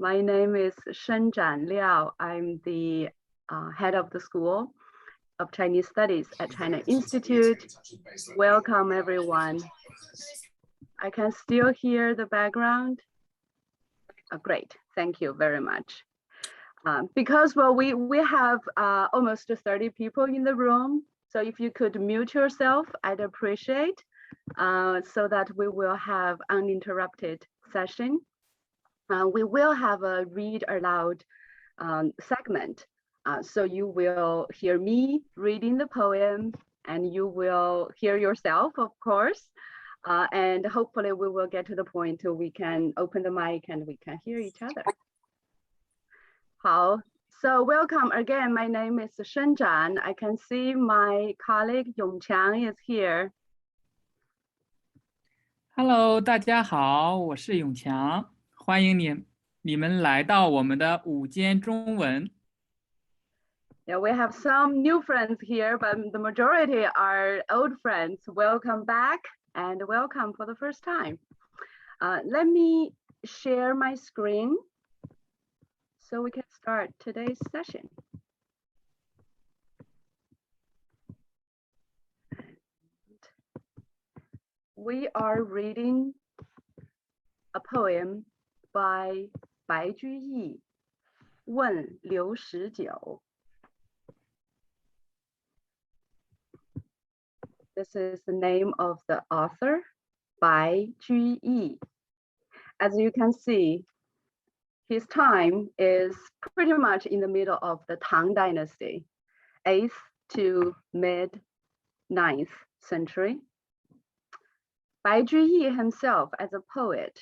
My name is Shenzhan Liao. I'm the head of the School of Chinese Studies at China Institute. Welcome, everyone. I can still hear the background. Oh, great, thank you very much. Because we have almost 30 people in the room, so if you could mute yourself, I'd appreciate, so that we will have uninterrupted session. We will have a read aloud segment. So you will hear me reading the poem and you will hear yourself, of course. And hopefully we will get to the point where we can open the mic and we can hear each other. So welcome again. My name is Shenzhan. I can see my colleague Yongqiang is here. Hello， 大家好，我是永强，欢迎你们来到我们的午间中文。Yeah, we have some new friends here, but the majority are old friends. Welcome back and welcome for the first time. Let me share my screen so we can start today's session. We are reading a poem by Bai Juiyi, 问 Liu Shijiu. This is the name of the author, Bai Juiyi. As you can see, his time is pretty much in the middle of the Tang Dynasty, 8th to mid-9th century. Bai Juiyi himself, as a poet,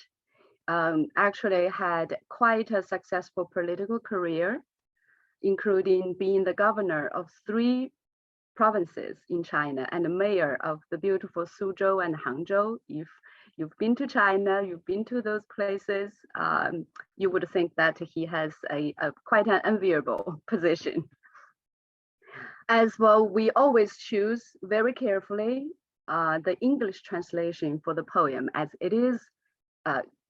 actually had quite a successful political career, including being the governor of 3 provinces in China and the mayor of the beautiful Suzhou and Hangzhou. If you've been to China, you've been to those places, you would think that he has a quite an enviable position. As well, we always choose very carefully the English translation for the poem, as it is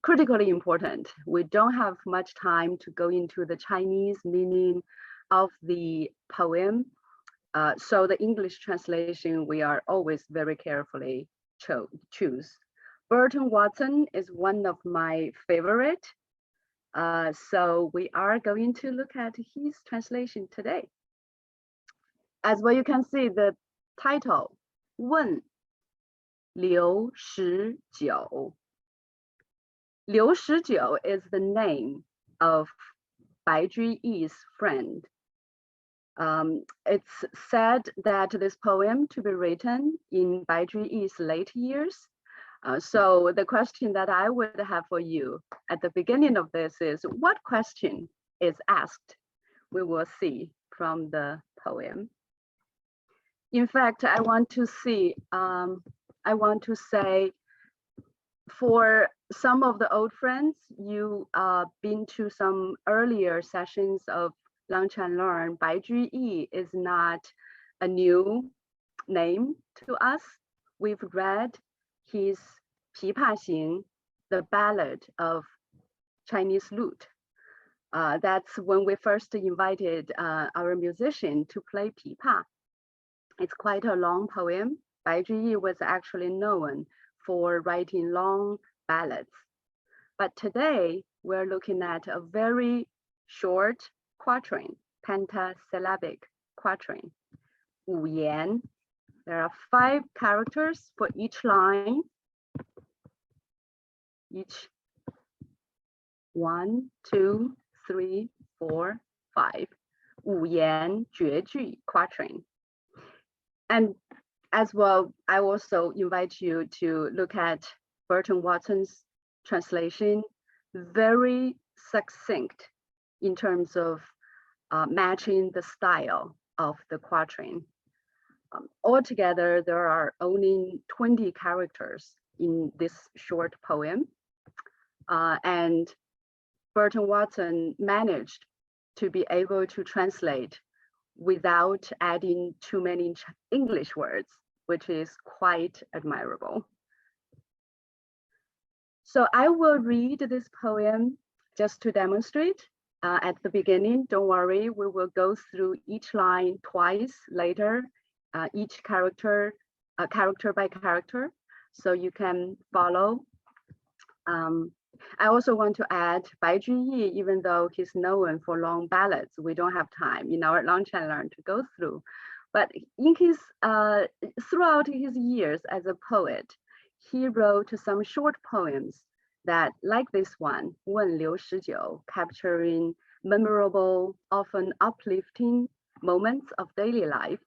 critically important. We don't have much time to go into the Chinese meaning of the poem. So the English translation, we are always very carefully choose. Burton Waston is one of my favorite. So we are going to look at his translation today. As well, you can see the title, 问 Liu Shijiu. Liu Shijiu is the name of Bai Juyi's friend. It's said that this poem to be written in Bai Juyi's late years. So the question that I would have for you at the beginning of this is, what question is asked? We will see from the poem. In fact, I want to say, for some of the old friends, you been to some earlier sessions of Lunch and Learn. Bai Juyi is not a new name to us. We've read his 琵琶行, the ballad of Chinese lute. That's when we first invited our musician to play 琵琶. It's quite a long poem. Bai Juyi was actually known for writing long ballads. But today we're looking at a very short quatrain, pentasyllabic quatrain. 五言. There are 5 characters for each line. Each 1, 2, 3, 4, 5. 五言绝句 quatrain. And as well, I also invite you to look at Burton Waston's translation, very succinct in terms of matching the style of the quatrain. Altogether, there are only 20 characters in this short poem. And Burton Waston managed to be able to translate without adding too many English words, which is quite admirable. So I will read this poem just to demonstrate at the beginning, don't worry, we will go through each line twice later, each character by character, so you can follow. I also want to add Bai Juyiyi, even though he's known for long ballads, we don't have time in our lunch and learn to go through. But in his throughout his years as a poet, he wrote some short poems that, like this one, 问 Liu Shijiu, capturing memorable, often uplifting moments of daily life.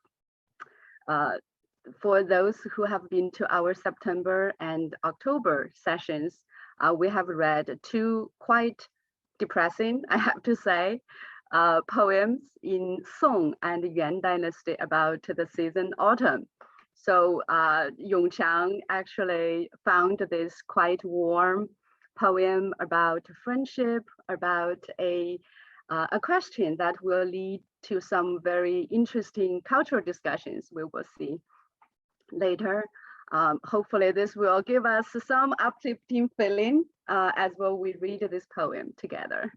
For those who have been to our September and October sessions, we have read two quite depressing, I have to say, poems in Song and Yuan Dynasty about the season autumn. So Yongqiang actually found this quite warm poem about friendship, about a question that will lead to some very interesting cultural discussions we will see later. Hopefully this will give us some uplifting feeling as well we read this poem together.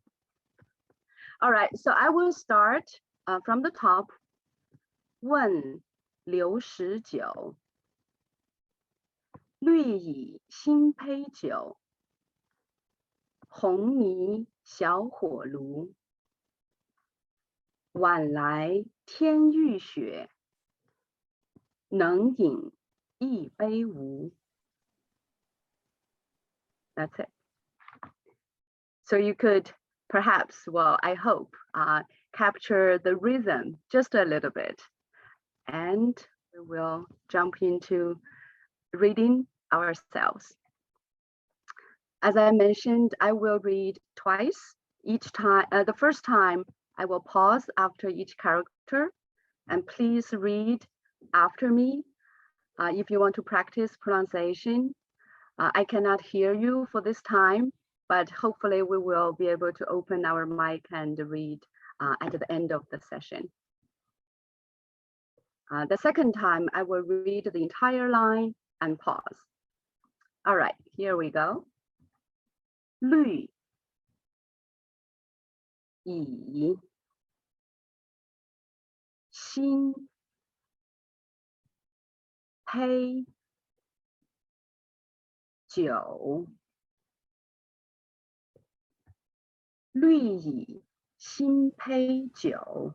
All right, so I will start from the top. 问 Liu Shijiu, 绿蚁新醅酒，红泥小火炉。晚来天欲雪，能饮一杯无。That's it. So you could perhaps, well, I hope, capture the rhythm just a little bit. And we will jump into reading ourselves. As I mentioned, I will read twice. Each time, the first time, I will pause after each character, and please read after me. If you want to practice pronunciation, I cannot hear you for this time, but hopefully we will be able to open our mic and read at the end of the session. The second time, I will read the entire line and pause. All right, here we go. 绿蚁新醅酒，绿蚁新醅酒。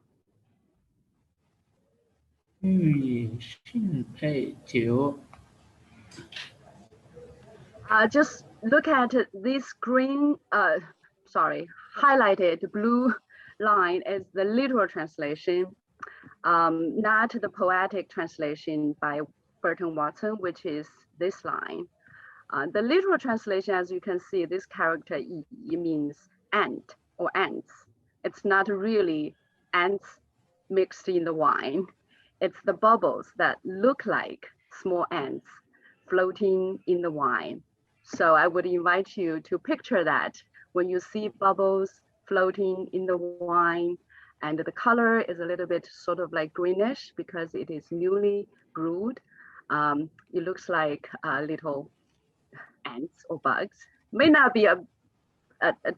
绿蚁新醅酒。 Just look at this green, highlighted blue line is the literal translation, not the poetic translation by Burton Waston, which is this line. The literal translation, as you can see, this character it means ant or ants. It's not really ants mixed in the wine. It's the bubbles that look like small ants floating in the wine. So I would invite you to picture that when you see bubbles floating in the wine, and the color is a little bit sort of like greenish because it is newly brewed. It looks like little ants or bugs. May not be a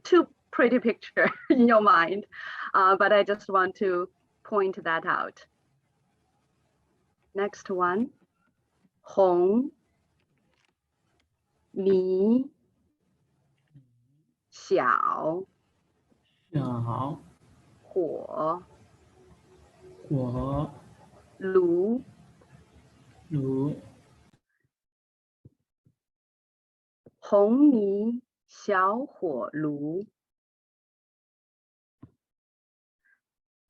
too pretty picture in your mind, but I just want to point that out. Next one, 红泥小火炉。 红泥小火炉。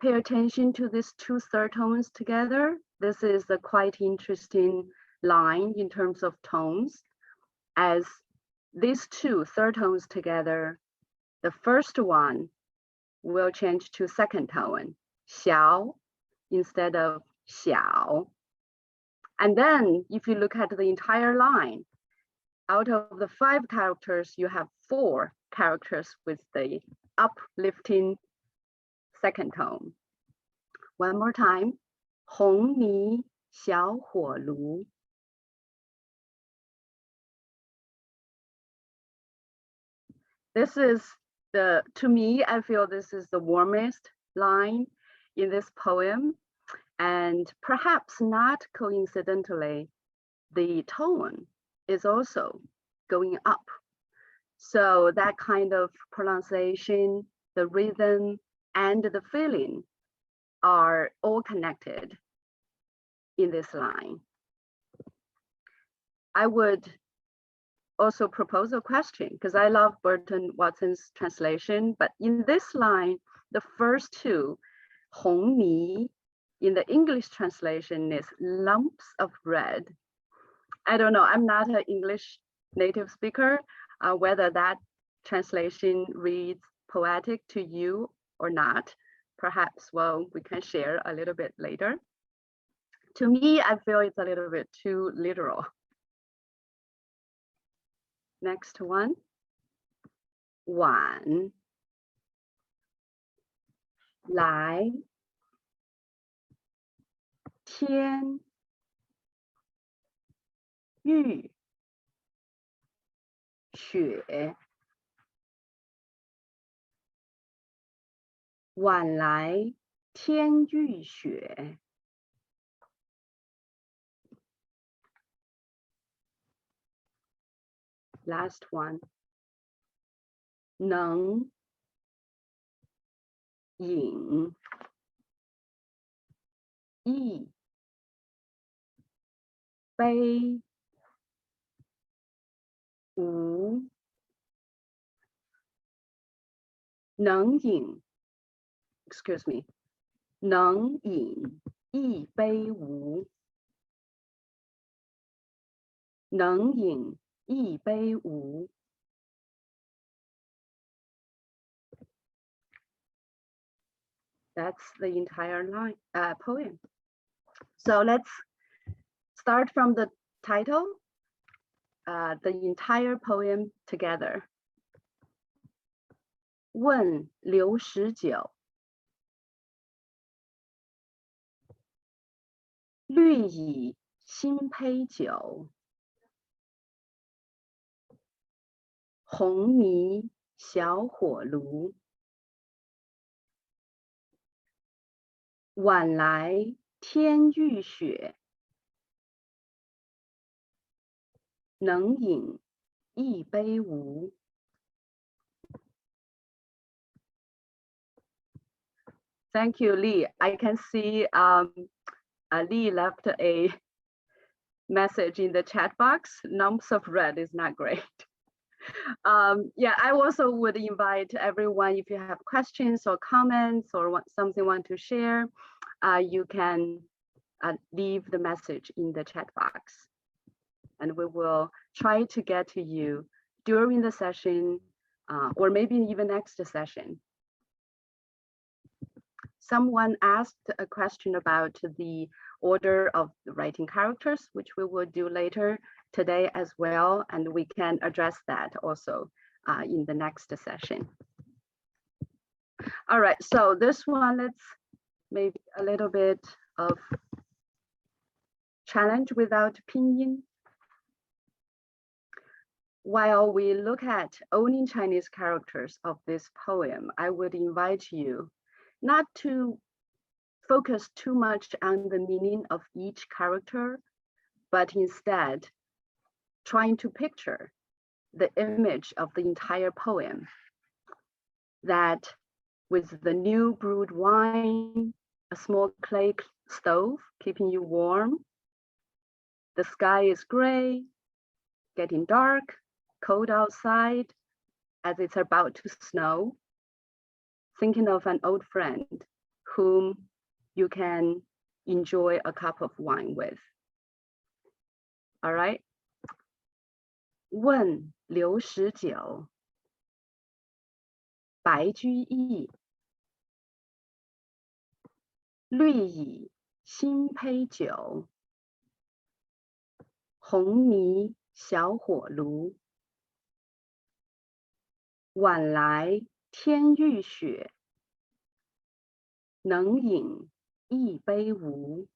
Pay attention to these two third tones together. This is a quite interesting line in terms of tones. As these two third tones together, the first one will change to second tone, 小 instead of 小. And then if you look at the entire line, out of the 5 characters, you have 4 characters with the uplifting second tone. One more time, 红泥小火炉。 This is to me, I feel this is the warmest line in this poem, and perhaps not coincidentally, the tone is also going up. So that kind of pronunciation, the rhythm, and the feeling are all connected in this line. I would also propose a question, because I love Burton Waston's translation, but in this line, the first two, 红迷, in the English translation is lumps of red. I don't know, I'm not an English native speaker, whether that translation reads poetic to you or not. Perhaps, well, we can share a little bit later. To me, I feel it's a little bit too literal. Next one. 晚来天欲雪，晚来天欲雪。Last one. 能饮一杯无，能饮 excuse me 能饮一杯无，能饮一杯无。That's the entire line, poem. So let's start from the title, the entire poem together. 问刘十九，绿蚁新醅酒，红迷小火炉。晚来天欲雪，能饮一杯无。Thank you, Lee. I can see Lee left a message in the chat box. Lumps of red is not great. Yeah, I also would invite everyone, if you have questions or comments or something want to share, you can leave the message in the chat box, and we will try to get to you during the session, or maybe even next session. Someone asked a question about the order of the writing characters, which we will do later today as well, and we can address that also in the next session. All right, so this one, let's maybe a little bit of challenge without pinyin. While we look at owning Chinese characters of this poem, I would invite you not to focus too much on the meaning of each character, but instead trying to picture the image of the entire poem, that with the new brewed wine, a small clay stove keeping you warm, the sky is gray, getting dark, cold outside as it's about to snow, thinking of an old friend whom you can enjoy a cup of wine with. All right. 问刘十九，白居易，绿蚁新醅酒，红迷小火炉。晚来天欲雪，能饮一杯无。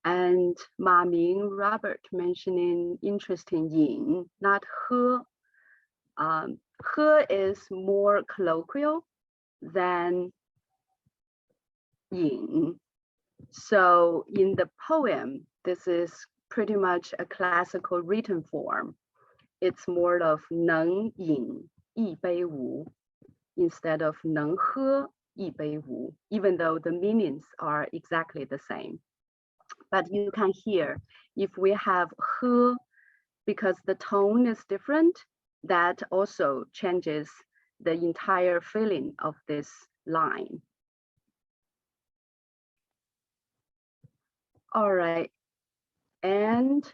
And Ma Ming, Robert mentioning interesting yin, not he. He is more colloquial than yin. So in the poem, this is pretty much a classical written form. It's more of 能饮一杯无 instead of 能喝一杯无, even though the meanings are exactly the same. But you can hear if we have 喝, because the tone is different, that also changes the entire feeling of this line. All right, and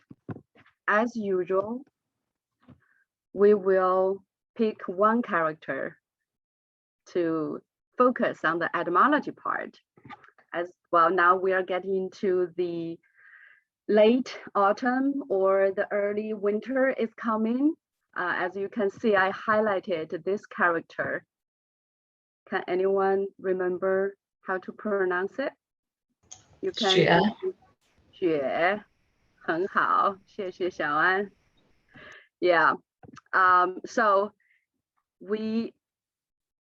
as usual, we will pick one character to focus on the etymology part. As well, now we are getting into the late autumn or the early winter is coming. As you can see, I highlighted this character. Can anyone remember how to pronounce it? You can. 雪，很好，谢谢小安. Yeah, so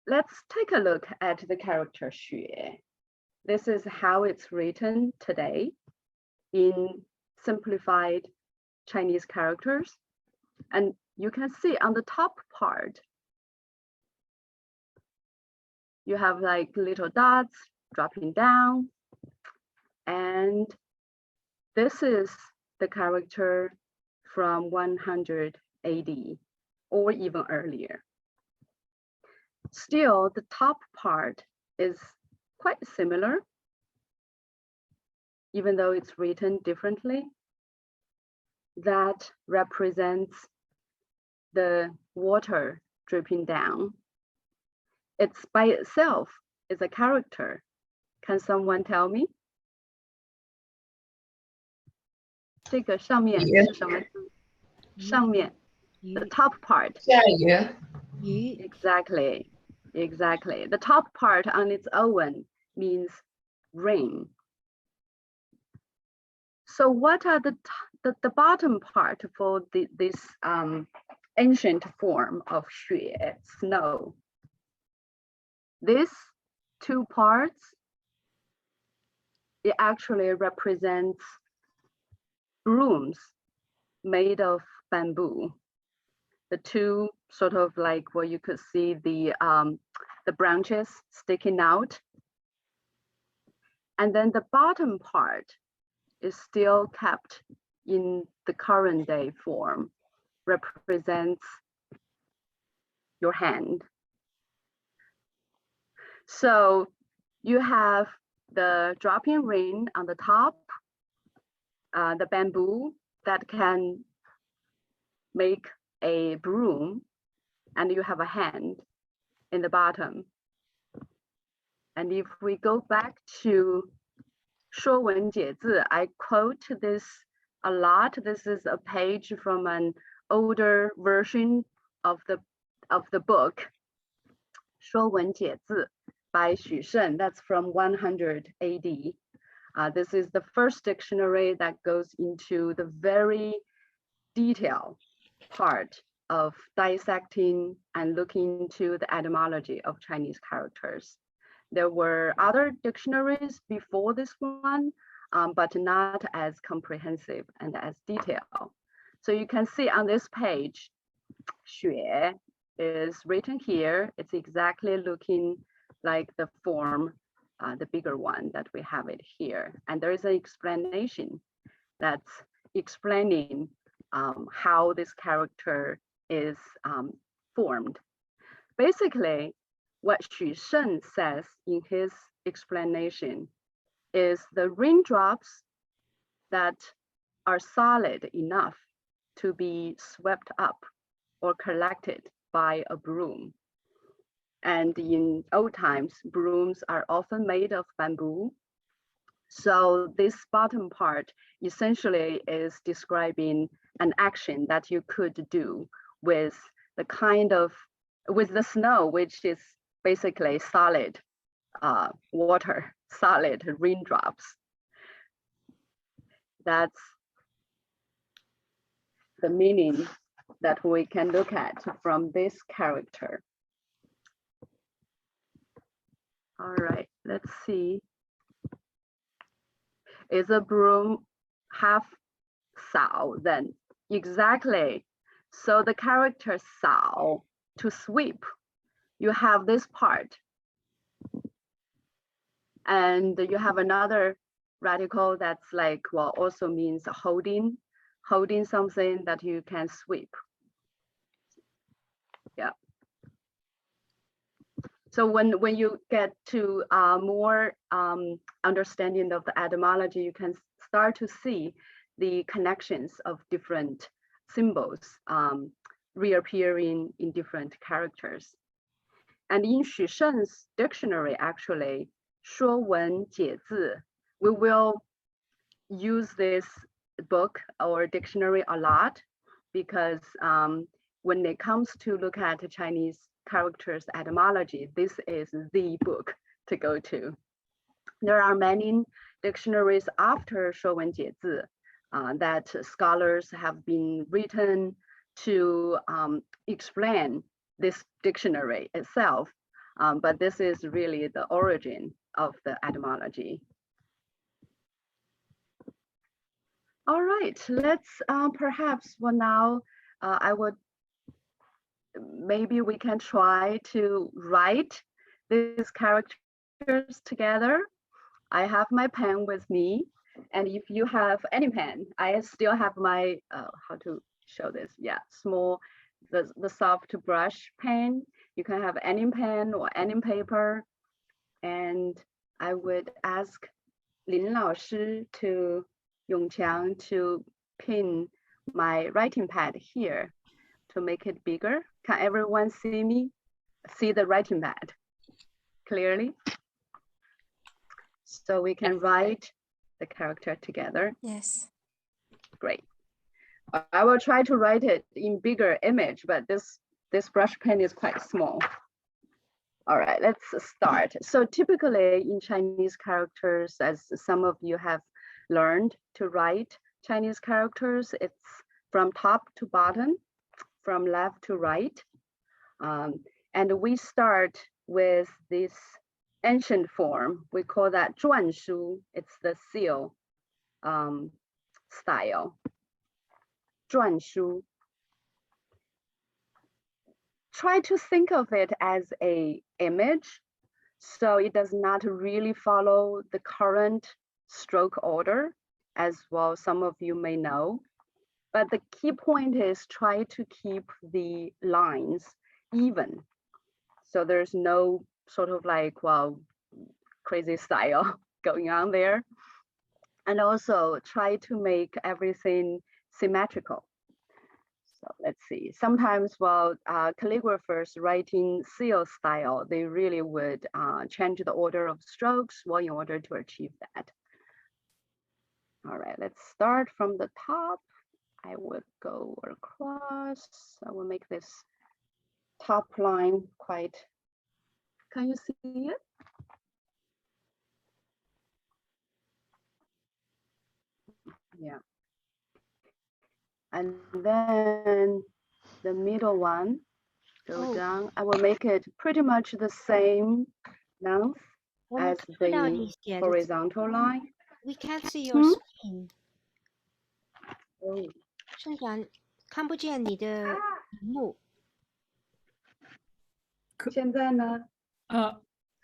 let's take a look at the character 雪. This is how it's written today in simplified Chinese characters. And you can see on the top part, you have like little dots dropping down. And this is the character from 100 AD or even earlier. Still, the top part is quite similar, even though it's written differently. That represents the water dripping down. It's by itself is a character. Can someone tell me? 这个上面是什么字？上面 the top part. 下雨。 Exactly. The top part on its own means rain. So what are the bottom part for this ancient form of 雪, snow? These two parts, it actually represents brooms made of bamboo. The two sort of like where you could see the branches sticking out. And then the bottom part is still kept in the current day form, represents your hand. So you have the dropping rain on the top, the bamboo that can make a broom, and you have a hand in the bottom. And if we go back to 说文解字, I quote this a lot. This is a page from an older version of the book, 说文解字 by Xu Shen. That's from 100 AD. This is the first dictionary that goes into the very detailed part of dissecting and looking into the etymology of Chinese characters. There were other dictionaries before this one, but not as comprehensive and as detailed. So you can see on this page, 雪 is written here. It's exactly looking like the form, the bigger one that we have it here. And there is an explanation that's explaining how this character is formed. Basically, what Xu Shen says in his explanation is the raindrops that are solid enough to be swept up or collected by a broom. And in old times, brooms are often made of bamboo. So this bottom part essentially is describing an action that you could do with the snow, which is basically solid water, solid raindrops. That's the meaning that we can look at from this character. All right, let's see. Is a broom half 扫 then? Exactly. So the character 扫, to sweep, you have this part. And you have another radical that's like, well, also means holding something that you can sweep. Yeah. So when you get to more understanding of the etymology, you can start to see the connections of different symbols reappearing in different characters. And in Xu Sheng's dictionary, actually, 说文解字, we will use this book or dictionary a lot because when it comes to look at Chinese characters etymology, this is the book to go to. There are many dictionaries after 说文解字that scholars have been written to explain this dictionary itself, but this is really the origin of the etymology. All right, let's perhaps now maybe we can try to write these characters together. I have my pen with me, and if you have any pen, I still have my, how to show this? Yeah, small, the soft brush pen. You can have any pen or any paper. And I would ask Lin 老师 to Yongqiang to pin my writing pad here to make it bigger. Can everyone see me? See the writing pad clearly? So we can write the character together. Yes. Great. I will try to write it in bigger image, but this brush pen is quite small. All right, let's start. So typically in Chinese characters, as some of you have learned to write Chinese characters, it's from top to bottom, from left to right. And we start with this ancient form. We call that 篆书. It's the seal style. 篆书. Try to think of it as an image, so it does not really follow the current stroke order, as well some of you may know. But the key point is try to keep the lines even. So there's no sort of like, well, crazy style going on there. And also try to make everything symmetrical. So let's see, sometimes while calligraphers writing seal style, they really would change the order of strokes in order to achieve that. All right, let's start from the top. I would go across. I will make this top line quite, can you see it? Yeah. And then the middle one, go down. I will make it pretty much the same length as the horizontal line. We can't see your screen. Oh. 盛阳看不见你的屏幕。现在呢？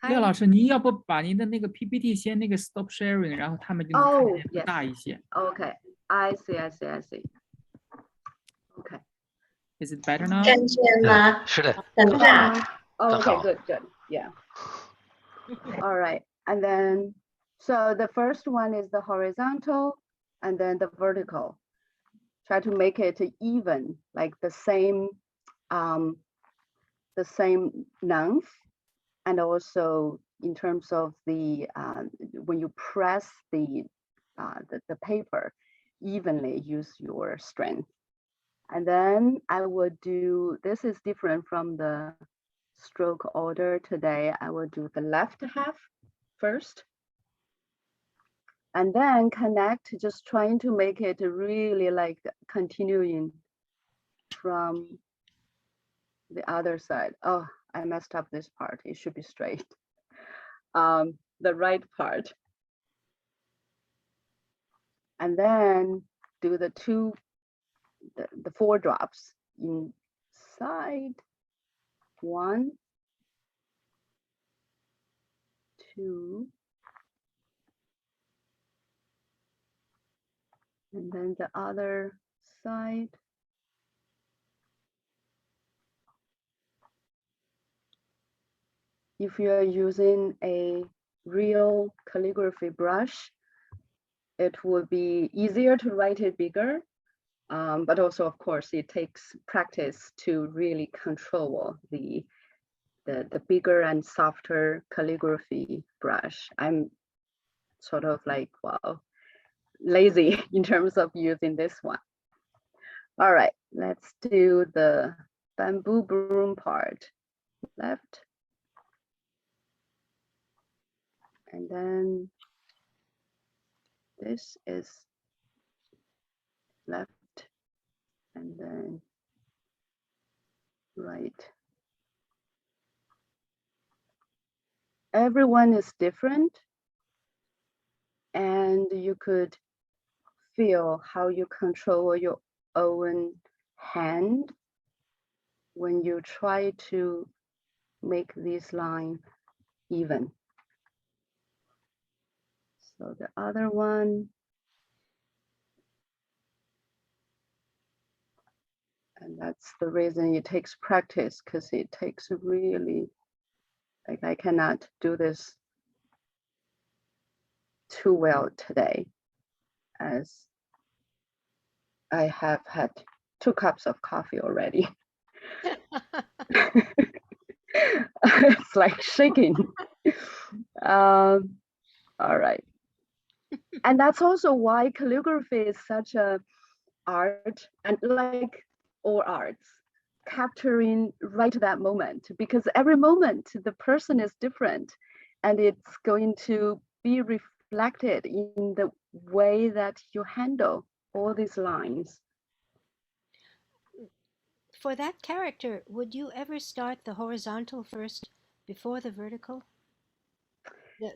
廖老师，您要不把您的那个 PPT 先那个 stop sharing， 然后他们就能看见大一些。Okay, I see. Okay. Is it better now? 看见吗？是的。很大。Okay, good. Yeah. All right. And then, so the first one is the horizontal and then the vertical. Try to make it even, like the same length, and also in terms of the when you press the paper evenly, use your strength. And then I would do, this is different from the stroke order today. I will do the left half first. And then connect, just trying to make it really like continuing from the other side. Oh, I messed up this part. It should be straight. The right part. And then do the four drops inside. 1, 2, and then the other side. If you're using a real calligraphy brush, it would be easier to write it bigger. But also, of course, it takes practice to really control the bigger and softer calligraphy brush. I'm sort of like, wow, lazy in terms of using this one. All right, let's do the bamboo broom part. Left. And then this is left, and then right. Everyone is different, and you could feel how you control your own hand when you try to make this line even. So the other one, and that's the reason it takes practice, because it takes really, like, I cannot do this too well today, as I have had 2 cups of coffee already. It's like shaking. All right. And that's also why calligraphy is such a art, and like all arts, capturing right that moment, because every moment the person is different, and it's going to be reflected in the way that you handle all these lines. For that character, would you ever start the horizontal first before the vertical?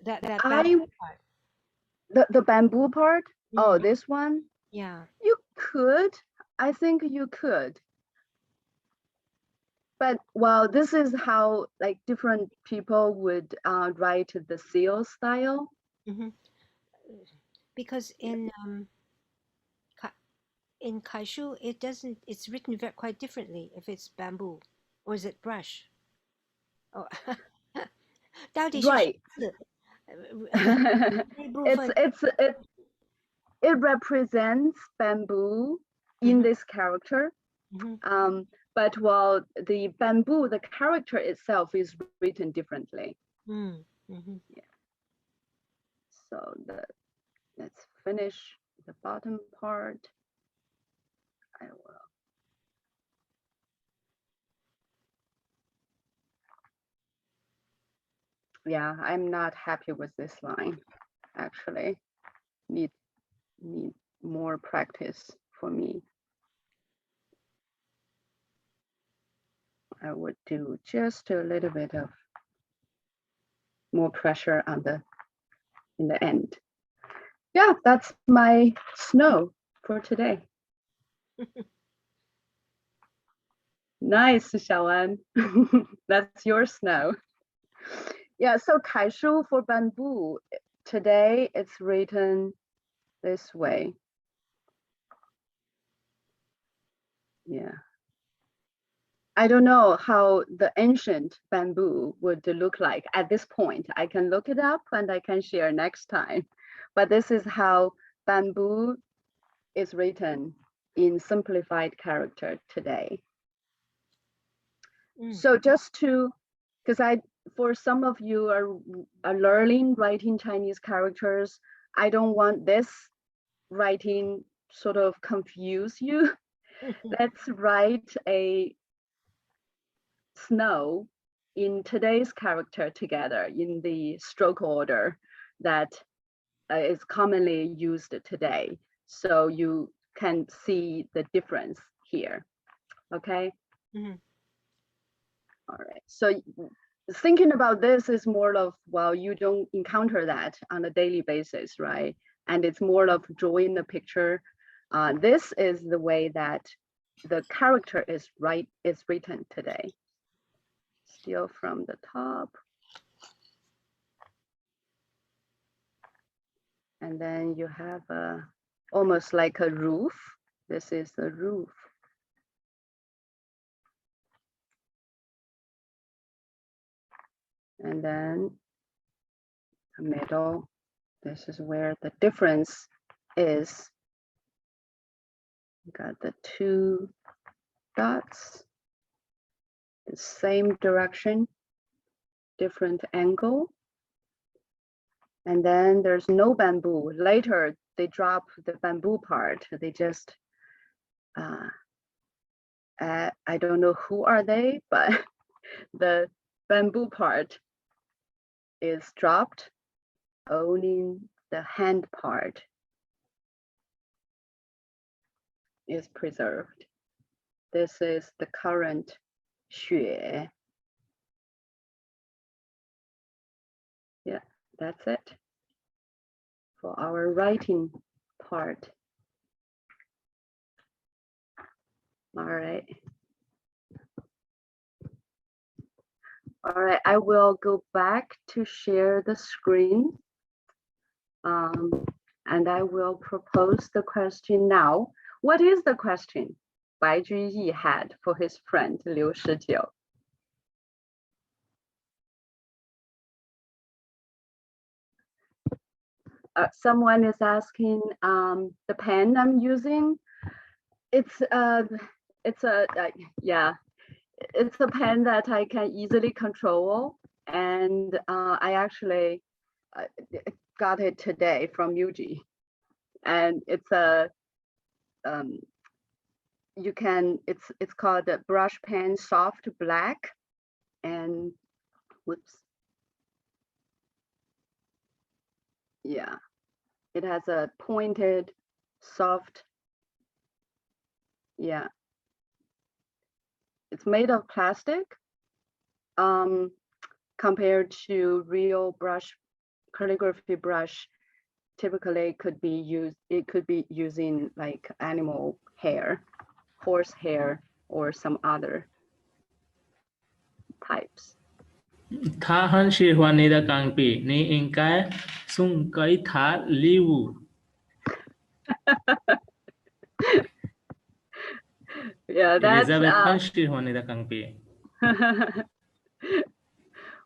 That bamboo part. The bamboo part? Oh, this one? Yeah. You could. I think you could. But well, this is how like different people would write the seal style. Because in kaishu, it doesn't. It's written quite differently if it's bamboo, or is it brush? Oh, 到底是什么 Right. 字？ it represents bamboo in this character. But while the bamboo, the character itself is written differently. Yeah. So let's finish the bottom part. I will. Yeah, I'm not happy with this line, actually. Need more practice for me. I would do just a little bit of more pressure on in the end. Yeah, that's my snow for today. Nice, Xiaoan. That's your snow. Yeah, so kaishu for bamboo, today it's written this way. Yeah. I don't know how the ancient bamboo would look like at this point. I can look it up and I can share next time. But this is how bamboo is written in simplified character today. So just to, because for some of you are learning writing Chinese characters, I don't want this writing sort of confuse you. Let's write a snow in today's character together in the stroke order that is commonly used today. So you can see the difference here. Okay. Mhm. All right. So thinking about this is more of, well, you don't encounter that on a daily basis, right? And it's more of drawing the picture. This is the way that the character is written today. Still from the top. And then you have almost like a roof. This is the roof. And then the middle, this is where the difference is. You got the two dots, the same direction, different angle. And then there's no bamboo. Later, they drop the bamboo part. They just, I don't know who are they, but the bamboo part is dropped. Only the hand part is preserved. This is the current 雪. Yeah, that's it for our writing part. All right. All right, I will go back to share the screen. And I will propose the question now. What is the question Bai Juyi had for his friend Liu Shijiu? Someone is asking the pen I'm using. It's a pen that I can easily control, and I actually got it today from Yuji, and it's a it's called the brush pen soft black, and whoops. Yeah, it has a pointed, soft, yeah. It's made of plastic, compared to real brush, calligraphy brush, typically it could be using like animal hair, horse hair, or some other types.他很喜欢你的钢笔，你应该送给他礼物。Yeah, that's Elizabeth 很喜欢你的钢笔。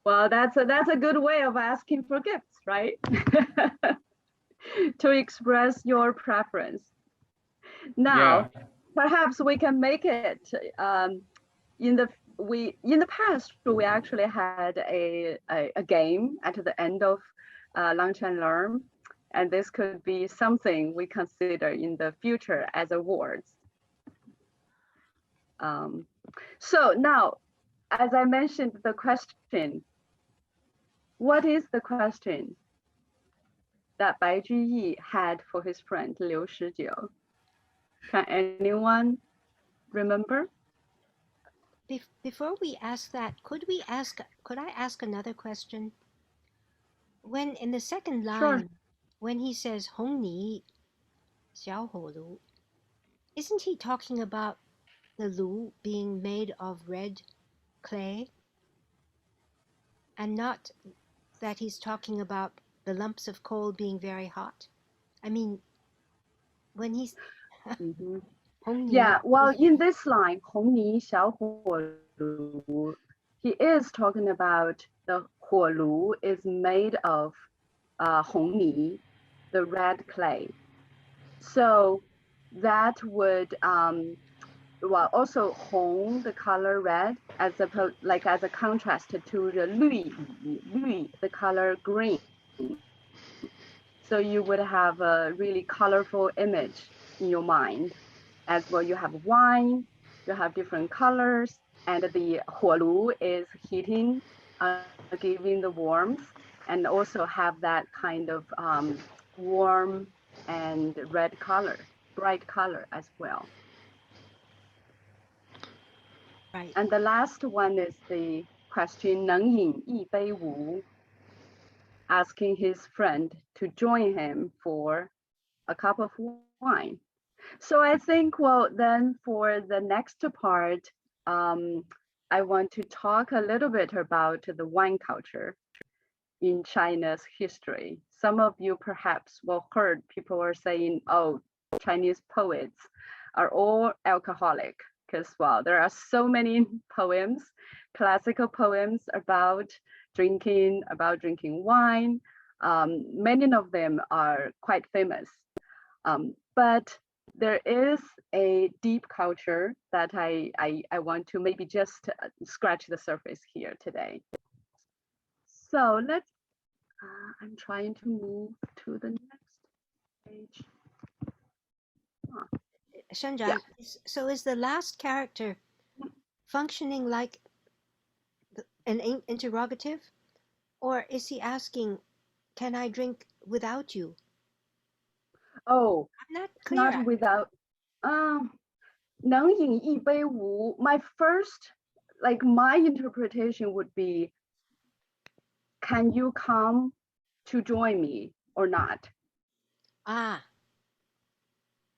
Well, that's a good way of asking for gifts, right? To express your preference. Now, Yeah. perhaps we can make it in the past we actually had a game at the end of Lunch and Learn, and this could be something we consider in the future as awards. So now, as I mentioned, the question, what is the question that Bai Juyi had for his friend Liu Shijiu? Can anyone remember? Before we ask that, could I ask another question? When in the second line, Sure. when he says 红泥小火炉, isn't he talking about the lu being made of red clay? And not that he's talking about the lumps of coal being very hot? I mean, when he's Mhm. 红泥, Yeah, well, in this line, 红泥小火炉, he is talking about the 火炉 is made of 红泥, the red clay. So that would, well, also 红, the color red, as a contrast to the 绿, the color green. So you would have a really colorful image in your mind. As well, you have wine, you have different colors, and the 火炉 is heating, giving the warmth, and also have that kind of warm and red color, bright color as well. Right. And the last one is the question 能饮一杯无, asking his friend to join him for a cup of wine. So I think, well, then for the next part, I want to talk a little bit about the wine culture in China's history. Some of you perhaps will heard people are saying, oh, Chinese poets are all alcoholic, because, well, there are so many poems, classical poems about drinking wine. Many of them are quite famous. But there is a deep culture that I want to maybe just scratch the surface here today. So let's, I'm trying to move to the next page. Shanzhan, so is the last character functioning like an interrogative? Or is he asking, can I drink without you? Oh, I'm not it's clear. not without, 能饮一杯无, my first, like my interpretation would be, can you come to join me or not?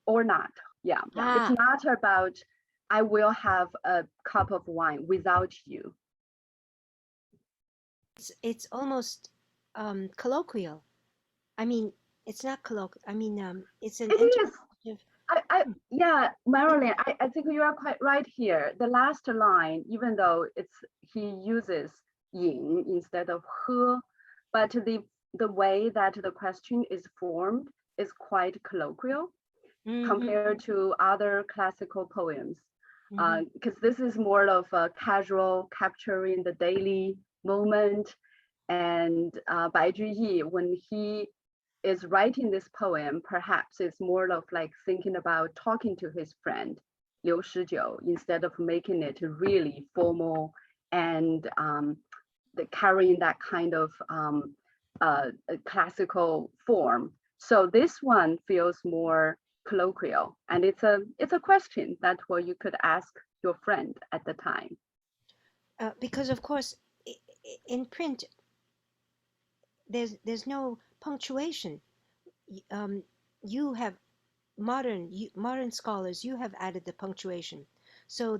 Or not, yeah. It's not about, I will have a cup of wine without you. It's almost colloquial. I mean, it's not colloquial. I mean, it's an It is. interrogative. Yeah, Marilyn, I think you are quite right here. The last line, even though he uses yin instead of he, but the way that the question is formed is quite colloquial compared to other classical poems. Because this is more of a casual capturing the daily moment. And Bai Juiyi, when he is writing this poem, perhaps it's more of like thinking about talking to his friend, Liu Shijiu, instead of making it really formal and carrying that kind of classical form. So this one feels more colloquial, and it's a question that you could ask your friend at the time. Because of course, in print, there's no punctuation. You have modern scholars. You have added the punctuation, so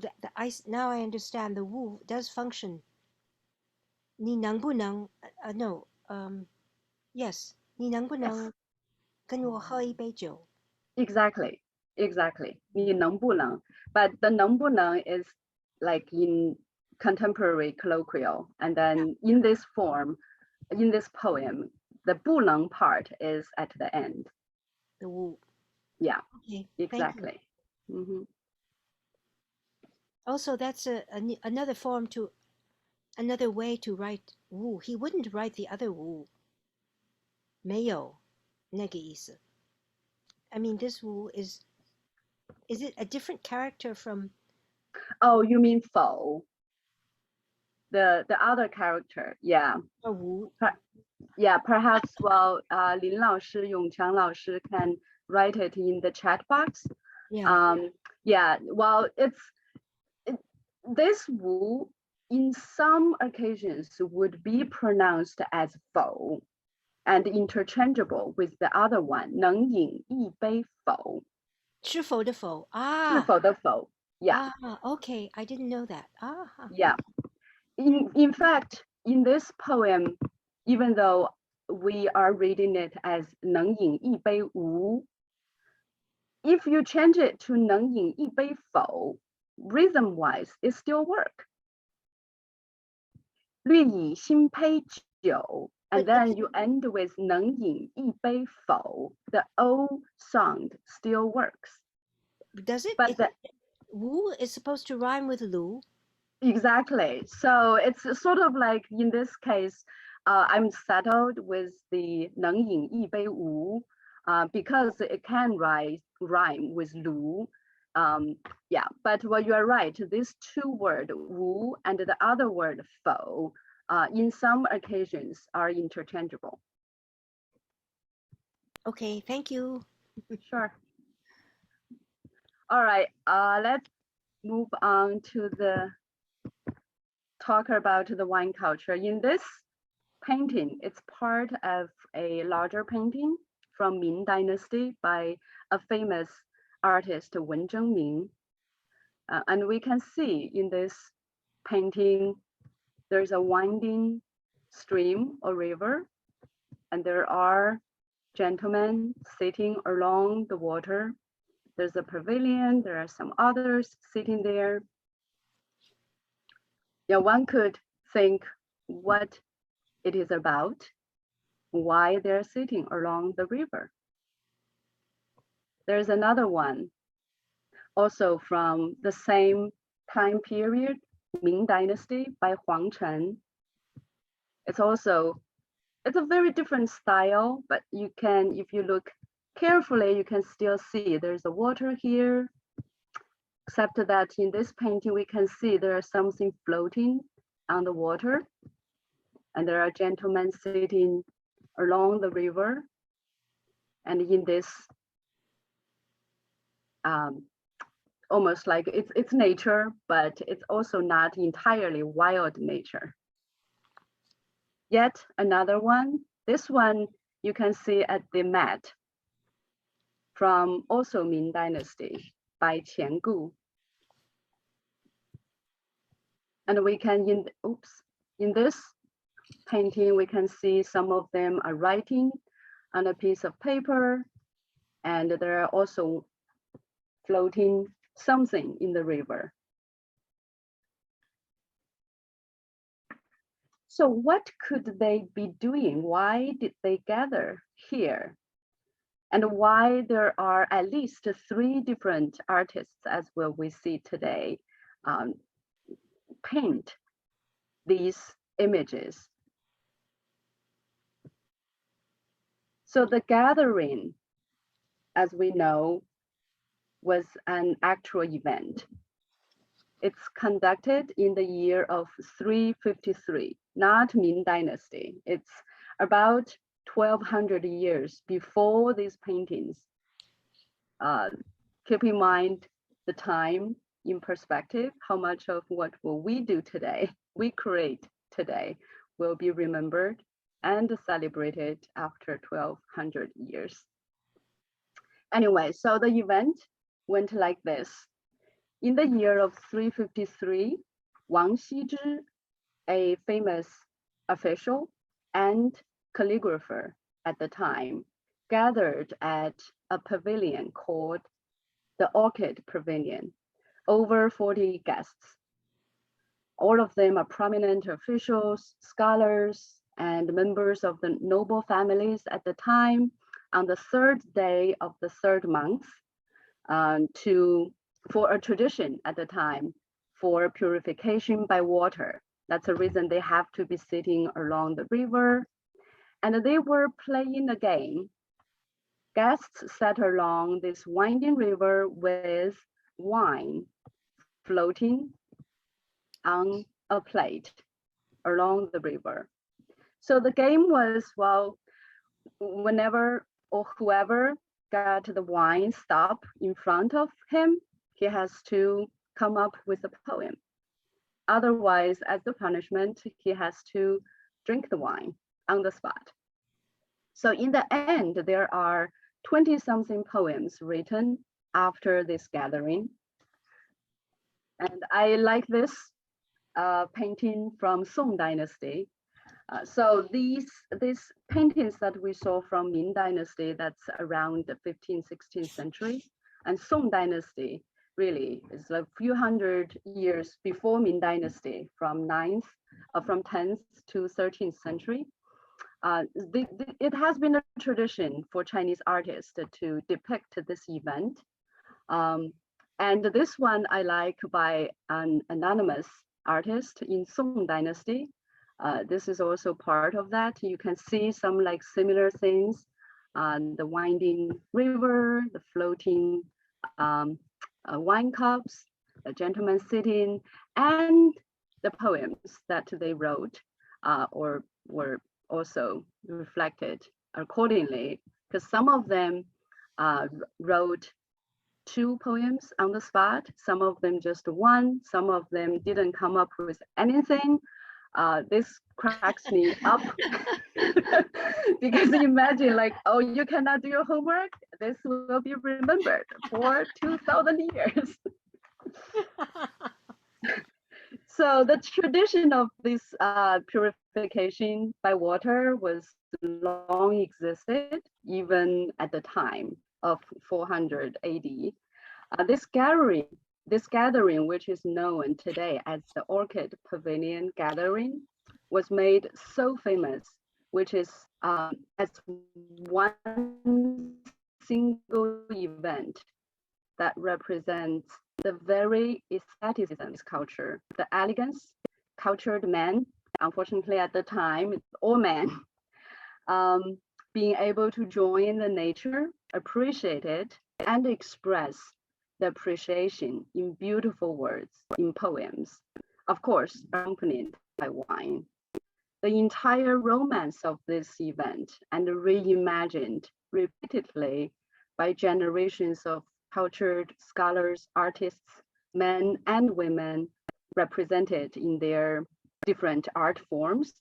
now I understand the wu does function. 你能不能 no yes 你能不能跟我喝一杯酒 Exactly. 你能不能, but the 能不能 is like in contemporary colloquial, and then in this form, in this poem, the 不能 part is at the end. The wu. Yeah. Okay. Exactly. Mm-hmm. Also, that's another way to write wu. He wouldn't write the other wu. 没有那个意思. I mean, this wu is it a different character from? Oh, you mean 否? The other character, yeah. A wu. Yeah, perhaps, well, Lin 老师, Yongqiang 老师 can write it in the chat box. Yeah. Yeah, well, this wu in some occasions would be pronounced as 否 and interchangeable with the other one, 能饮一杯否. 是否的否. 是否的否, yeah. Okay, I didn't know that. Yeah. In fact, in this poem, even though we are reading it as 能饮一杯无, if you change it to 能饮一杯否, rhythm-wise, it still work. 略以新醅酒, and then you end with 能饮一杯否, the O sound still works. Does it? But wu is supposed to rhyme with lu. Exactly. So it's sort of like in this case, I'm settled with the 能饮一杯无, because it can rhyme with lu. Yeah, but well, you are right. These two words, wu and the other word, fo, in some occasions are interchangeable. Okay, thank you. Sure. All right, let's move on to the talk about the wine culture. In this painting, it's part of a larger painting from Ming Dynasty by a famous artist, Wen Zhengming. And we can see in this painting, there's a winding stream or river, and there are gentlemen sitting along the water. There's a pavilion, there are some others sitting there. Yeah, one could think what it is about, why they're sitting along the river. There's another one, also from the same time period, Ming Dynasty by Huang Chen. It's a very different style, but you can, if you look carefully, you can still see there's a water here, except that in this painting, we can see there is something floating on the water, and there are gentlemen sitting along the river. And in this, almost like it's nature, but it's also not entirely wild nature. Yet another one, this one you can see at the mat from also Ming Dynasty by Qian Gu. And we can, in this painting, we can see some of them are writing on a piece of paper, and there are also floating something in the river. So what could they be doing? Why did they gather here? And why there are at least 3 different artists, as well we see today, paint these images. So the gathering, as we know, was an actual event. It's conducted in the year of 353, not Ming Dynasty. It's about 1200 years before these paintings. Keep in mind the time in perspective, how much of what will we do today, we create today, will be remembered and celebrated after 1200 years. Anyway, so the event went like this. In the year of 353, Liu Shijiu, a famous official and calligrapher at the time, gathered at a pavilion called the Orchid Pavilion, over 40 guests. All of them are prominent officials, scholars, and members of the noble families at the time, on the 3rd day of the 3rd month, for a tradition at the time for purification by water. That's the reason they have to be sitting along the river. And they were playing a game. Guests sat along this winding river with wine floating on a plate along the river. So the game was, well, whenever or whoever got the wine stop in front of him, he has to come up with a poem. Otherwise, as the punishment, he has to drink the wine on the spot. So in the end, there are 20-something poems written after this gathering. And I like this painting from Song Dynasty. So these paintings that we saw from Ming Dynasty, that's around the 15th, 16th century, and Song Dynasty really is a few hundred years before Ming Dynasty, from 10th to 13th century. It has been a tradition for Chinese artists to depict this event. And this one I like by an anonymous artist in Song Dynasty. This is also part of that. You can see some like similar things, the winding river, the floating wine cups, the gentleman sitting, and the poems that they wrote or were also reflected accordingly because some of them wrote 2 poems on the spot, some of them just 1, some of them didn't come up with anything. This cracks me up because imagine like, oh, you cannot do your homework. This will be remembered for 2,000 years. So the tradition of this purification by water was long existed, even at the time of 400 AD. This gathering, which is known today as the Orchid Pavilion Gathering, was made so famous, which is as one single event that represents the very aestheticism of culture, the elegance, cultured men, unfortunately at the time, it's all men, being able to join the nature, appreciate it, and express the appreciation in beautiful words, in poems, of course, accompanied by wine. The entire romance of this event and reimagined repeatedly by generations of cultured scholars, artists, men and women represented in their different art forms,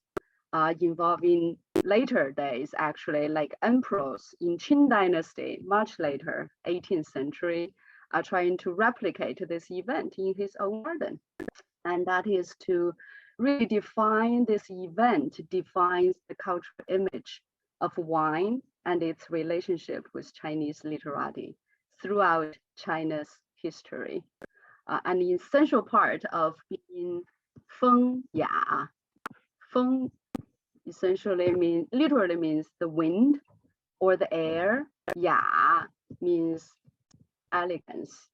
involving later days, actually, like emperors in Qin Dynasty, much later, 18th century, are trying to replicate this event in his own garden. And that is to really define this event, defines the cultural image of wine and its relationship with Chinese literati throughout China's history. An essential part of being feng ya. Feng essentially literally means the wind or the air. Ya means elegance.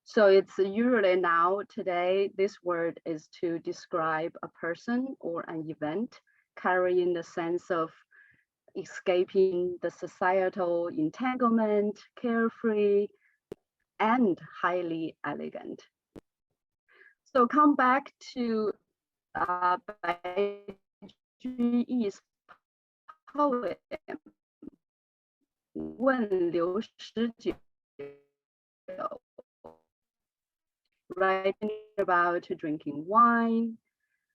So it's usually now today, this word is to describe a person or an event carrying the sense of escaping the societal entanglement, carefree, and highly elegant. So come back to Bai Juyi's poem, 问刘十九, writing about drinking wine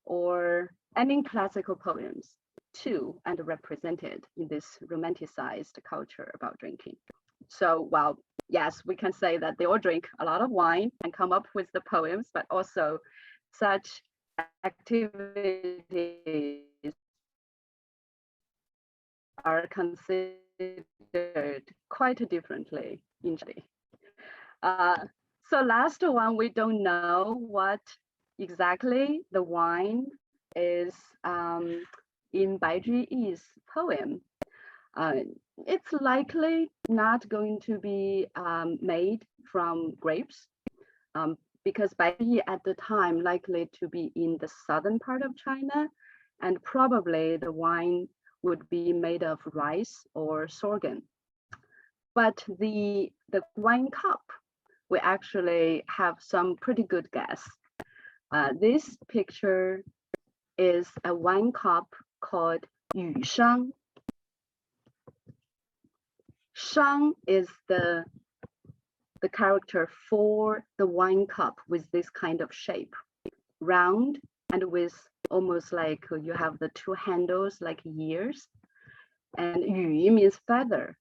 or any classical poems too, and represented in this romanticized culture about drinking. So, well, yes, we can say that they all drink a lot of wine and come up with the poems, but also such activities are considered quite differently in China. So last one, we don't know what exactly the wine is in Bai Juyi's poem. It's likely not going to be made from grapes because Bai Juyi at the time likely to be in the southern part of China, and probably the wine would be made of rice or sorghum. But the wine cup, we actually have some pretty good guess. This picture is a wine cup called Yu Shang. Shang is the character for the wine cup with this kind of shape, round and with almost like you have the 2 handles like ears, and Yu means feather.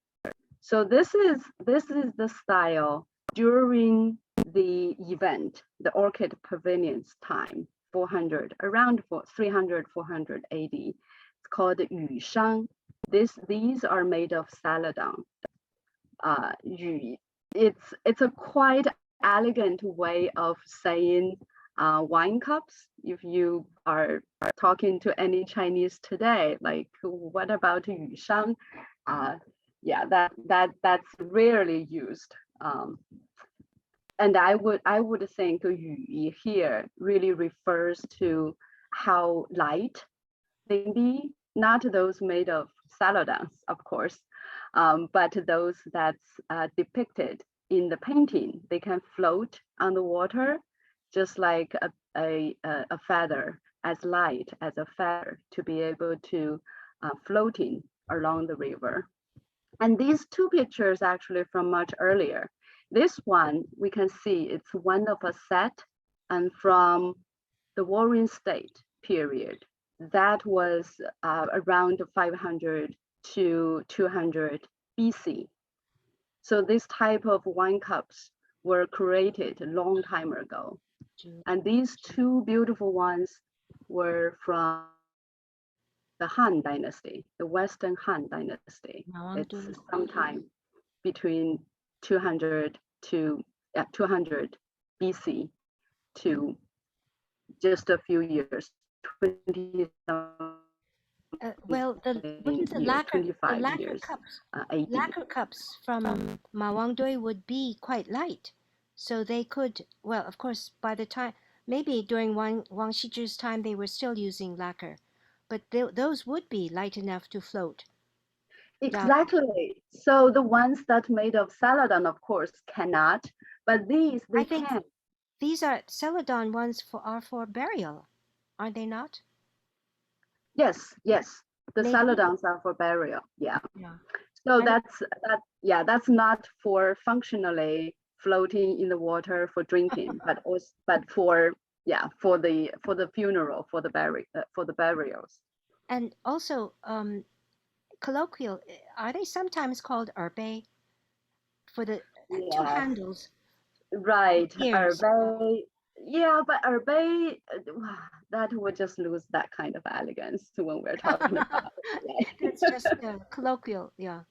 So this is the style during the event, the Orchid Pavilion's time, 400, around 300, 400 AD. It's called Yu Shang. These are made of celadon. Yu, it's a quite elegant way of saying wine cups. If you are talking to any Chinese today, like what about Yu Shang? Yeah, that's rarely used. And I would think Yu here really refers to how light they be, not those made of celadons, of course, but those that's depicted in the painting. They can float on the water, just like a feather, as light as a feather, to be able to floating along the river. And these two pictures actually from much earlier. This one, we can see it's one of a set and from the Warring State period. That was around 500 to 200 BC. So this type of wine cups were created a long time ago. And these two beautiful ones were from the Han Dynasty, the Western Han Dynasty. It's sometime between 200 to 200 BC to just a few years, 20 well, wouldn't the lacquer cups, lacquer cups from Mawangdui would be quite light, so they could. Well, of course, by the time maybe during Wang Shijiu's time, they were still using lacquer, but those would be light enough to float. Exactly. So the ones that made of celadon, of course, cannot, but these they can. These are celadon ones are for burial, are they not? Yes, yes. The celadons are for burial. Yeah. So that's not for functionally floating in the water for drinking, but for the funeral, for the burials. And also, colloquial, are they sometimes called erbe for the two handles? Right, erbe. Yeah, but erbe, that would just lose that kind of elegance when we're talking about it. It's just colloquial, yeah.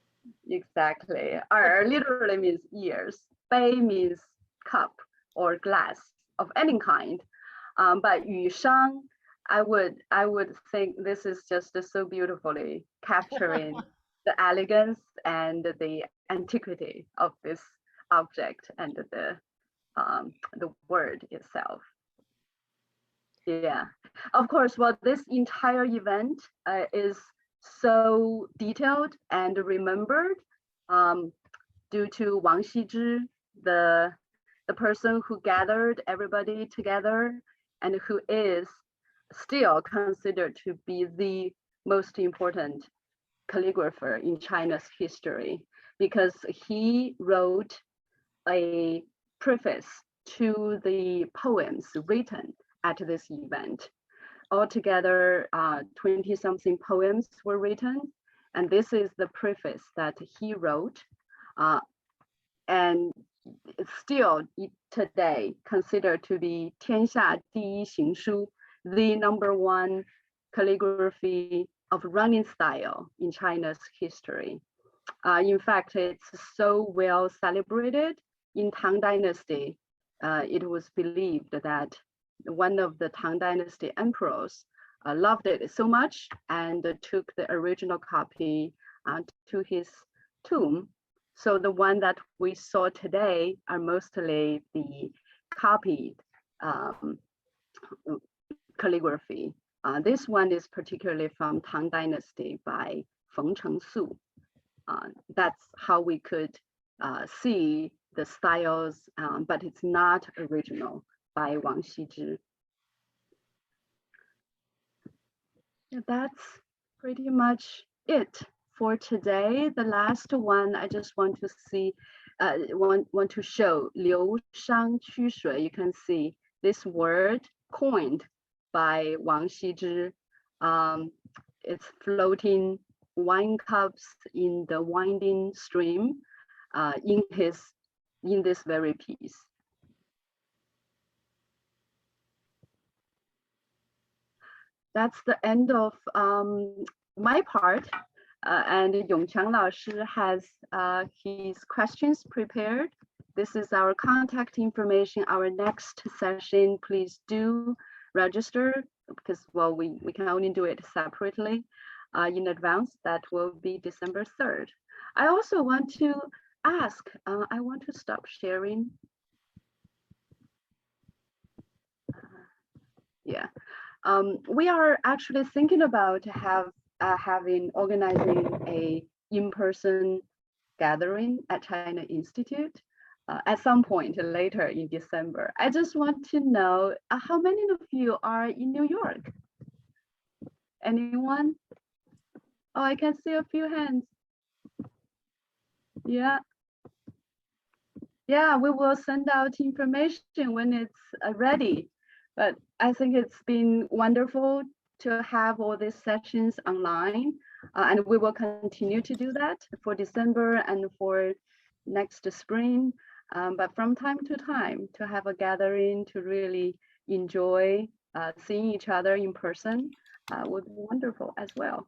Exactly. Literally means ears. Bei means cup or glass of any kind. But yu shang, I would think this is just so beautifully capturing the elegance and the antiquity of this object and the word itself. Yeah, of course. Well, this entire event is so detailed and remembered due to Wang Shijiu, the person who gathered everybody together and who is still considered to be the most important calligrapher in China's history, because he wrote a preface to the poems written at this event. Altogether, 20-something poems were written, and this is the preface that he wrote, and it's still today considered to be 天下第一行书, the #1 calligraphy of running style in China's history. In fact, it's so well celebrated in Tang Dynasty. It was believed that one of the Tang Dynasty emperors loved it so much and took the original copy to his tomb. So the one that we saw today are mostly the copied calligraphy. This one is particularly from Tang Dynasty by Feng Chengsu. That's how we could see the styles, but it's not original by Wang Shijiu. That's pretty much it for today. The last one, I just want to see, want to show Liu Shang Qu Shui. You can see this word coined by Wang Shijiu. It's floating wine cups in the winding stream in this very piece. That's the end of my part, and Yongqiang Laoshi has his questions prepared. This is our contact information. Our next session, please do register, because well, we can only do it separately in advance. That will be December 3rd. I also want to ask, I want to stop sharing. Yeah. We are actually thinking about organizing a in-person gathering at China Institute at some point later in December. I just want to know how many of you are in New York? Anyone? Oh, I can see a few hands. Yeah. Yeah, we will send out information when it's ready. But I think it's been wonderful to have all these sessions online, and we will continue to do that for December and for next spring. But from time to time, to have a gathering to really enjoy seeing each other in person would be wonderful as well.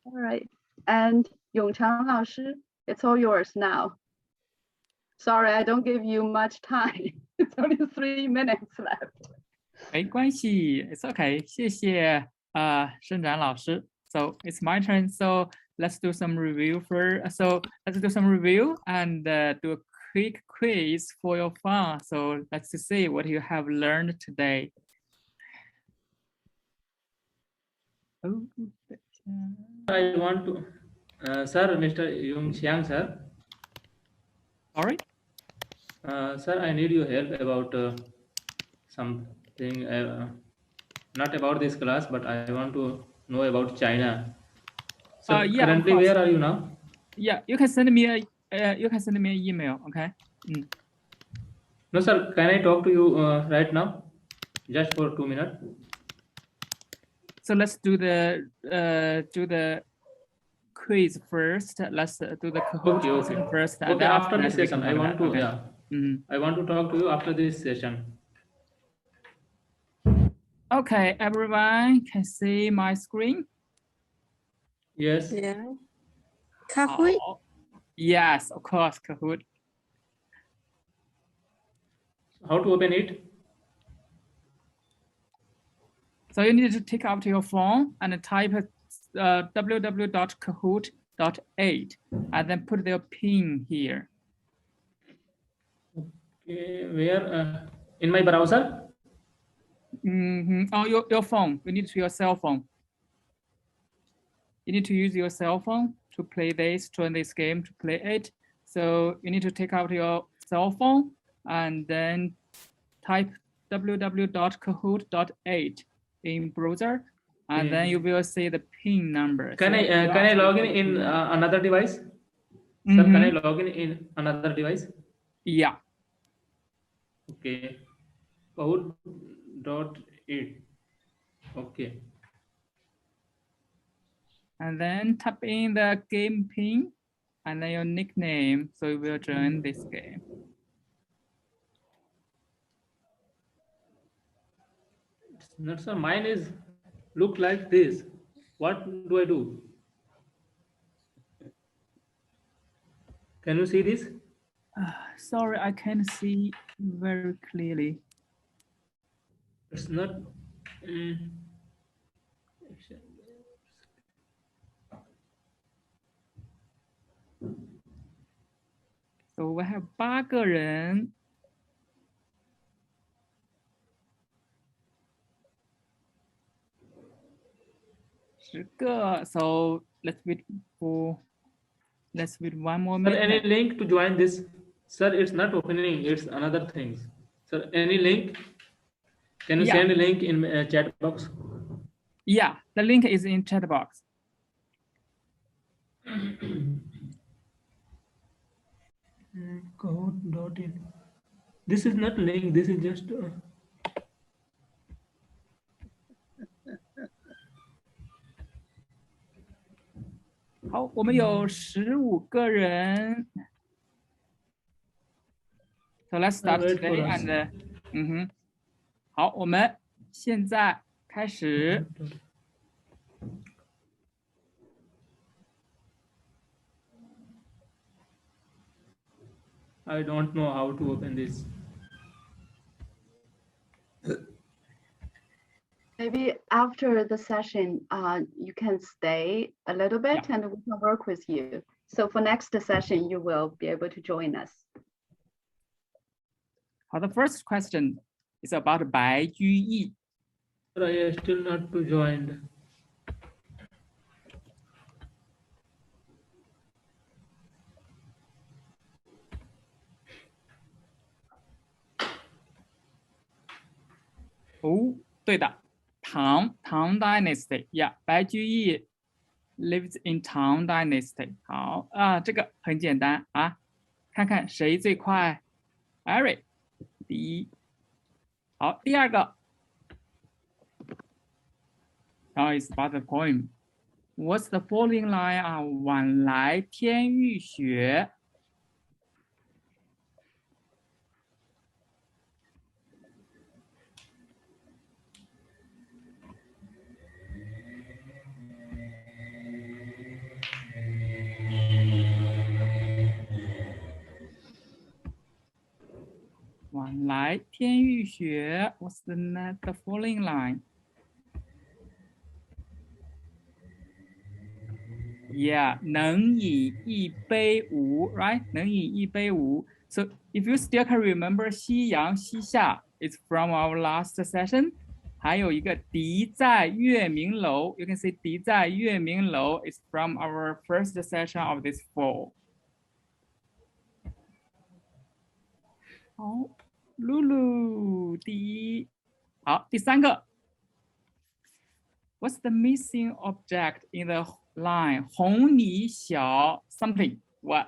All right, and Yongchang 老师, it's all yours now. Sorry, I don't give you much time. It's only 3 minutes left. 没关系 ，It's okay， 谢谢盛展老师。So it's my turn. So let's do some review first. So let's do some review and do a quick quiz for your fun. So let's see what you have learned today. Oh, I want to, sir, Mr. Yung Xiang, sir. sorry. Sir, I need your help about something, not about this class, but I want to know about China. So Yeah, of currently, course. where are you now? Yeah, you can send me a an email. Okay. No, sir. Can I talk to you right now, just for 2 minutes? So let's do the quiz first. Let's do the Kahoot Okay, okay. question first. and Okay, then after that this we session, can I have want that. to, Okay. yeah, I want to talk to you after this session. Okay, everyone can see my screen. Yes. Yeah. Kahoot. Oh, yes, of course, Kahoot. How to open it? So you need to take out your phone and type www.kahoot.8 and then put your pin here. Okay, where? In my browser? Oh, your phone. You need to your cell phone. You need to use your cell phone to play this, join this game, to play it. So you need to take out your cell phone and then type www.kahoot.8 in browser, and then you will see the pin number. Can So I log in another device? Sir, can I log in another device? Yeah. Okay. Kahoot.8. Okay. And then type in the game pin and then your nickname, so you will join this game. Not sir, mine is look like this. What do I do? Can you see this? Sorry, I can't see very clearly. It's not. So we have 8个人。10个. So let's wait one more Sir, any minute. link to join this? Sir, it's not opening. It's another thing. Sir, any link? Can you send a link in chat box? Yeah, the link is in chat box. Kahoot.in. This is not link. This is just. 好，我们有15个人。So let's start today and 好，我们现在开始。I don't know how to open this. Maybe after the session, you can stay a little bit and we can work with you. So for next session, you will be able to join us. 好的 ，first question is about 白居易。But I still not to join. Oh, 对的，唐 Dynasty， yeah， 白居易 lives in Tang Dynasty。好啊，这个很简单啊，看看谁最快 ？Eric 第一。好，第二个。Now it's about the poem. What's the following line 啊？晚来天欲雪。晚来天欲雪 What's the following line? Yeah, 能饮一杯无 right? 能饮一杯无 So if you still can remember 夕阳西下 it's from our last session. 还有一个敌在月明楼 You can see 敌在月明楼 is from our first session of this fall. 好，露露第一。好，第三个。What's the missing object in the line? 红泥小 something. What?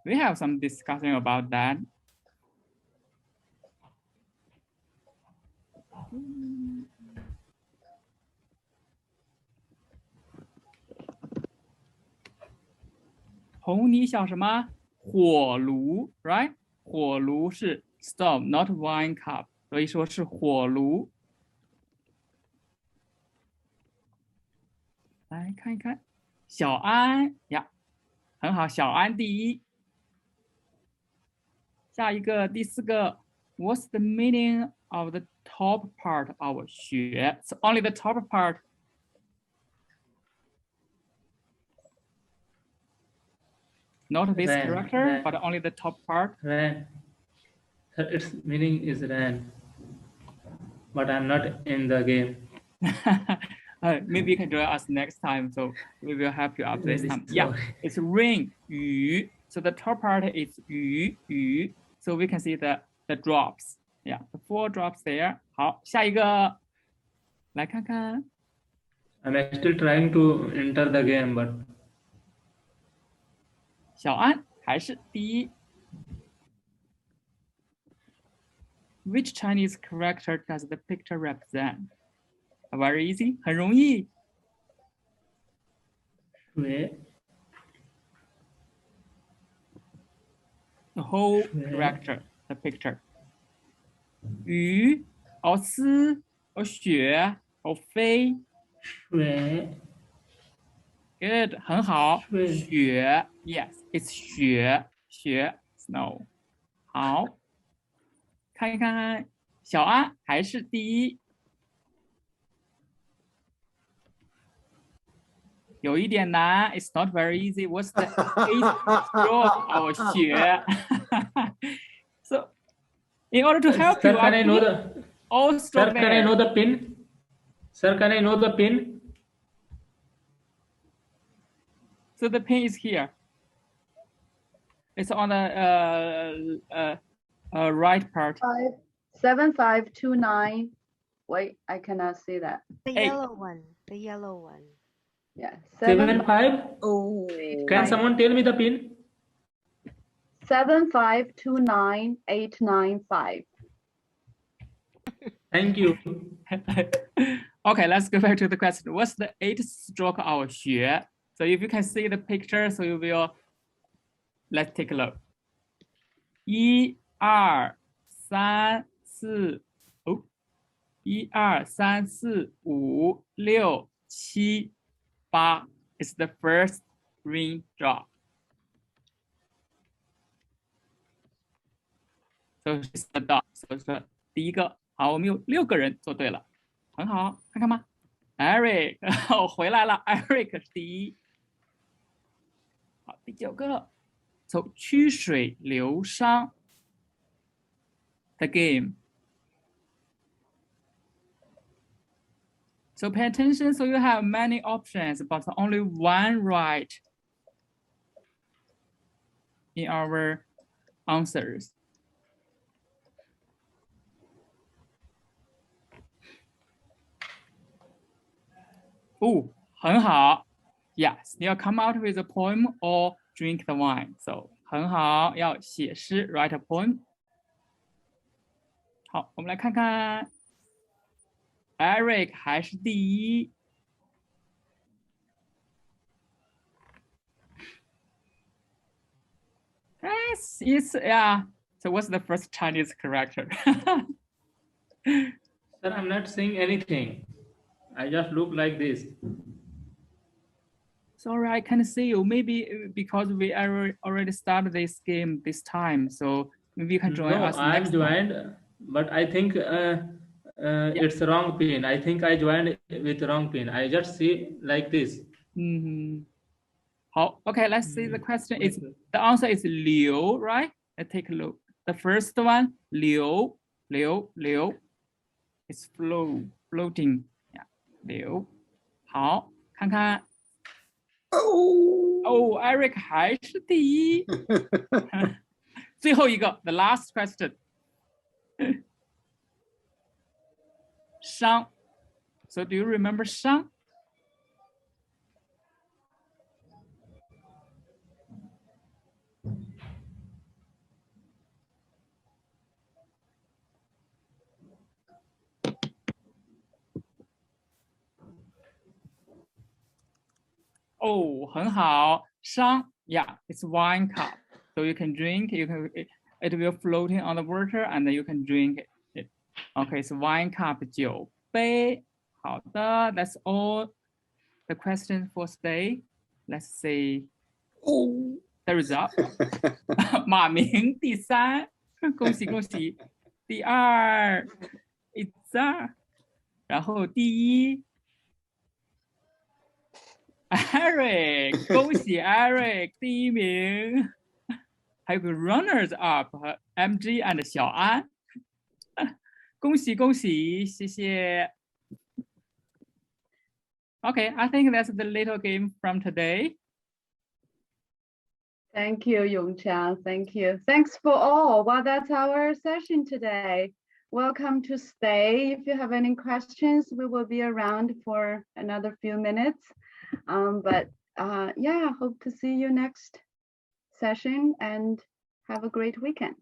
We have some discussion about that. 红泥小什么？火炉 ，right？ 火炉是 stove, not wine cup， 所以说是火炉。来看一看，小安呀，很好，小安第一。下一个第四个 ，What's the meaning of the top part of 雪 ？So only the top part. Not this Ran, character, ran. but only the top part. Ran. Its meaning is ran. But I'm not in the game. Maybe you can join us next time, so we will help you out this Really time. Yeah, sorry. it's rain, 雨. So the top part is 雨. So we can see the drops. Yeah, the 4 drops there. 好，下一个，来看看。I'm still trying to enter the game, but 小安还是第一。Which Chinese character does the picture represent? Very easy, 很容易。wait. The whole character, the picture. 雨，丝，雪，飞。水 Good, 很好。水雪 ，Yes, it's 雪 snow. 好，看一看，小安还是第一。有一点难 ，It's not very easy. What's the 8th stroke of 雪 So, in order to help Sir, you, can I know the all Sir, stroke can I there. know the pin? Sir, can I know the pin? So the pin is here. It's on the right part. 7529. Wait, I cannot see that. The Hey. yellow one. The yellow one. Yeah, 7-5? Oh. Can someone tell me the pin? 7529895. Thank you. Okay, let's go back to the question. What's the 8th stroke of 雪? So if you can see the picture, so you will, let's take a look. 1 2 3 4 哦1 2 3 4 5 6 7 8 is the first raindrop. So it's the dot. 所以说第一个，好，我们有6个人做对了，很好，看看吧。Eric 回来了 ，Eric 是第一。好，第9个，走曲水流觞 ，the game. So pay attention. So you have many options, but only one right in our answers. Oh, 很好。Yeah, still come out with a poem or drink the wine. So 很好，要写诗 write a poem. 好，我们来看看 Eric 还是第一。Yes, it's yeah. So what's the first Chinese character? Sir, I'm not saying anything. I just look like this. Sorry, I can't see you. Maybe because we already started this game this time, so maybe you can join No, us I'm next time. joined, but I think it's wrong pin. I think I joined with wrong pin. I just see like this. Okay, let's see the question. The answer is Liu, right? Let's take a look. The first one, Liu. It's floating. Yeah, Liu. 好，看看。Oh, Eric 还是第一。最后一个 the last question. 伤 So do you remember 伤？哦，很好，伤 Yeah, it's wine cup. So you can drink. It will floating on the water, and then you can drink it. Okay, so wine cup 酒杯。好的 That's all the questions for today. Let's see the result. 马明第三，恭喜恭喜。第二，一赞，然后第一。Eric， 恭喜 Eric 第一名，还有个 runners up 和 MG and 小安，恭喜恭喜，谢谢。Okay, I think that's the little game from today. Thank you, Yongqiang. Thank you. Thanks for all. Well, that's our session today. Welcome to stay. If you have any questions, we will be around for another few minutes. Yeah, hope to see you next session and have a great weekend.